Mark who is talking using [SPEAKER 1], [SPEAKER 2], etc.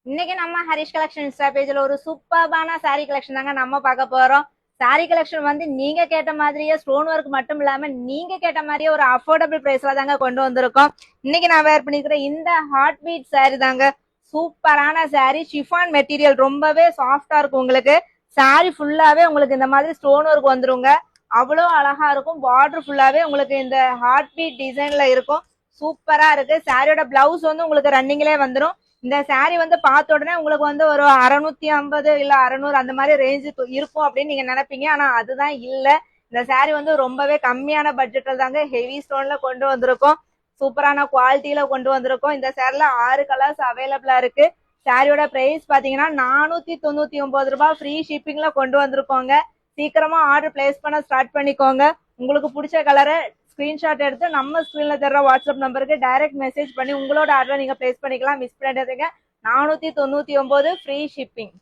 [SPEAKER 1] இன்னைக்கு நம்ம Harish collection Insta பேஜ்ல ஒரு சூப்பர்பான சாரி கலெக்ஷன் தாங்க நம்ம பார்க்க போறோம். சாரி கலெக்ஷன் வந்து நீங்க கேட்ட மாதிரியே ஸ்டோன் ஒர்க் மட்டும் இல்லாம நீங்க கேட்ட மாதிரியே ஒரு அஃபோர்டபுள் பிரைஸ்ல தாங்க கொண்டு வந்திருக்கோம். இன்னைக்கு நான் வேர் பண்ணிக்கிற இந்த ஹார்ட் பீட் சாரி தாங்க சூப்பரான சாரி. ஷிஃபான் மெட்டீரியல் ரொம்பவே சாஃப்டா இருக்கும். உங்களுக்கு சாரி ஃபுல்லாவே உங்களுக்கு இந்த மாதிரி ஸ்டோன் ஒர்க் வந்துருங்க. அவ்வளோ அழகா இருக்கும். பார்டர் ஃபுல்லாவே உங்களுக்கு இந்த ஹார்ட் பீட் டிசைன்ல இருக்கும். சூப்பரா இருக்கு. சாரியோட பிளவுஸ் வந்து உங்களுக்கு ரன்னிங்லேயே வந்துடும். இந்த சாரி வந்து பார்த்த உடனே உங்களுக்கு வந்து ஒரு 650 இல்ல 600 அந்த மாதிரி ரேஞ்சு இருக்கும் அப்படின்னு நீங்க நினைப்பீங்க. ஆனா அதுதான் இல்ல. இந்த சாரி வந்து ரொம்பவே கம்மியான பட்ஜெட்ல தாங்க ஹெவி ஸ்டோன்ல கொண்டு வந்திருக்கோம். சூப்பரான குவாலிட்டியில கொண்டு வந்திருக்கோம். இந்த சாரில 6 கலர்ஸ் அவைலபிளா இருக்கு. சாரியோட பிரைஸ் பாத்தீங்கன்னா 499 ரூபாய். ஃப்ரீ ஷிப்பிங்ல கொண்டு வந்திருக்கோங்க. சீக்கிரமா ஆர்டர் பிளேஸ் பண்ண ஸ்டார்ட் பண்ணிக்கோங்க. உங்களுக்கு பிடிச்ச கலரை ஸ்கிரீன்ஷாட் எடுத்து நம்ம ஸ்கிரீன்ல தர்ற வாட்ஸ்அப் நம்பருக்கு டைரக்ட் மெசேஜ் பண்ணி உங்களோட ஆர்டரை நீங்க பிளேஸ் பண்ணிக்கலாம். மிஸ் பண்ணிடாதீங்க. 499 ஃப்ரீ ஷிப்பிங்.